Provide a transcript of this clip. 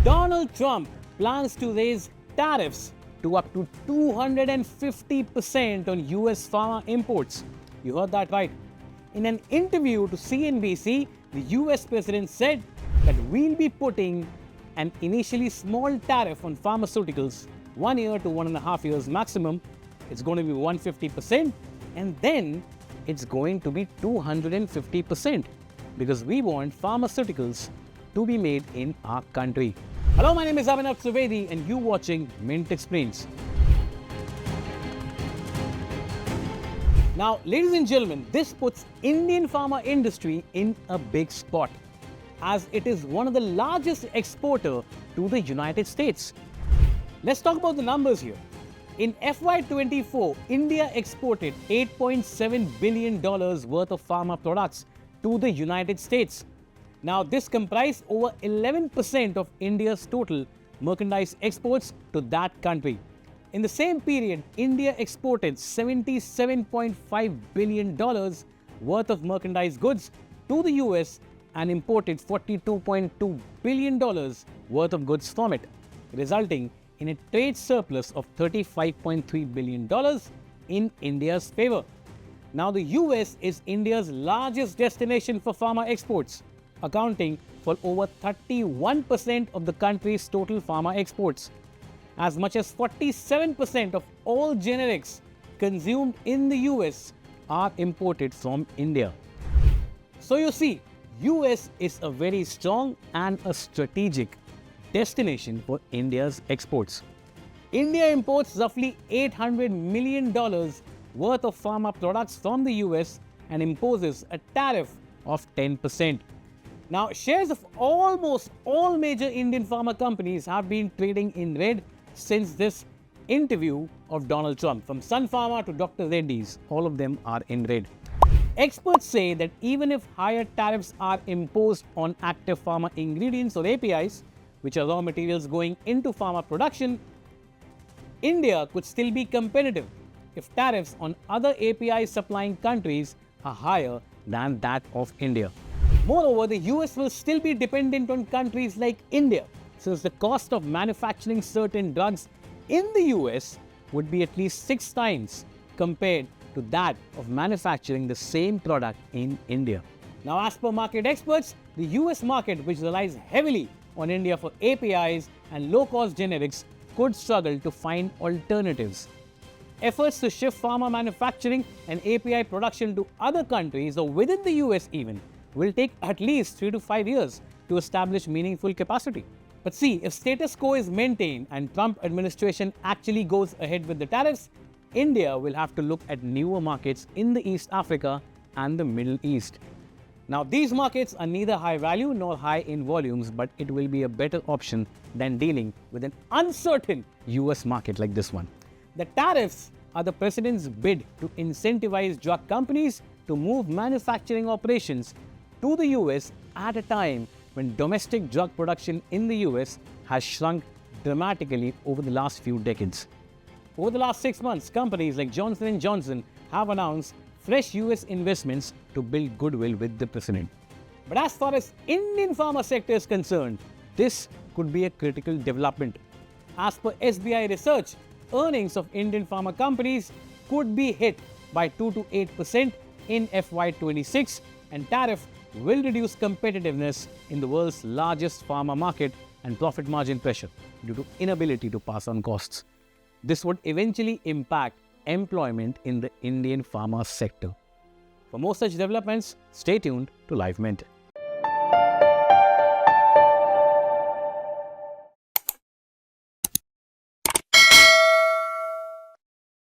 Donald Trump plans to raise tariffs to up to 250% on US pharma imports. You heard that right. In an interview to CNBC, the US president said that we'll be putting an initially small tariff on pharmaceuticals, 1 year to 1.5 years maximum. It's going to be 150%, and then it's going to be 250% because we want pharmaceuticals to be made in our country. Hello, my name is Abhinav Trivedi and you're watching Mint Explains. Now, ladies and gentlemen, this puts Indian pharma industry in a big spot as it is one of the largest exporter to the United States. Let's talk about the numbers here. In FY24, India exported $8.7 billion worth of pharma products to the United States. Now, this comprised over 11% of India's total merchandise exports to that country. In the same period, India exported $77.5 billion worth of merchandise goods to the US and imported $42.2 billion worth of goods from it, resulting in a trade surplus of $35.3 billion in India's favor. Now, the US is India's largest destination for pharma exports, accounting for over 31% of the country's total pharma exports. As much as 47% of all generics consumed in the US are imported from India. So you see, US is a very strong and a strategic destination for India's exports. India imports roughly $800 million worth of pharma products from the US and imposes a tariff of 10%. Now, shares of almost all major Indian pharma companies have been trading in red since this interview of Donald Trump. From Sun Pharma to Dr. Reddy's, all of them are in red. Experts say that even if higher tariffs are imposed on active pharma ingredients or APIs, which are raw materials going into pharma production, India could still be competitive if tariffs on other API supplying countries are higher than that of India. Moreover, the US will still be dependent on countries like India, since the cost of manufacturing certain drugs in the US would be at least 6 times compared to that of manufacturing the same product in India. Now, as per market experts, the US market, which relies heavily on India for APIs and low-cost generics, could struggle to find alternatives. Efforts to shift pharma manufacturing and API production to other countries or within the US even will take at least 3 to 5 years to establish meaningful capacity. But see, if status quo is maintained and Trump administration actually goes ahead with the tariffs, India will have to look at newer markets in the East Africa and the Middle East. Now, these markets are neither high value nor high in volumes, but it will be a better option than dealing with an uncertain US market like this one. The tariffs are the president's bid to incentivize drug companies to move manufacturing operations to the US at a time when domestic drug production in the US has shrunk dramatically over the last few decades. Over the last 6 months, companies like Johnson & Johnson have announced fresh US investments to build goodwill with the president. But as far as Indian pharma sector is concerned, this could be a critical development. As per SBI research, earnings of Indian pharma companies could be hit by 2 to 8% in FY26, and tariff will reduce competitiveness in the world's largest pharma market and profit margin pressure due to inability to pass on costs. This would eventually impact employment in the Indian pharma sector. For more such developments, stay tuned to Live Mint.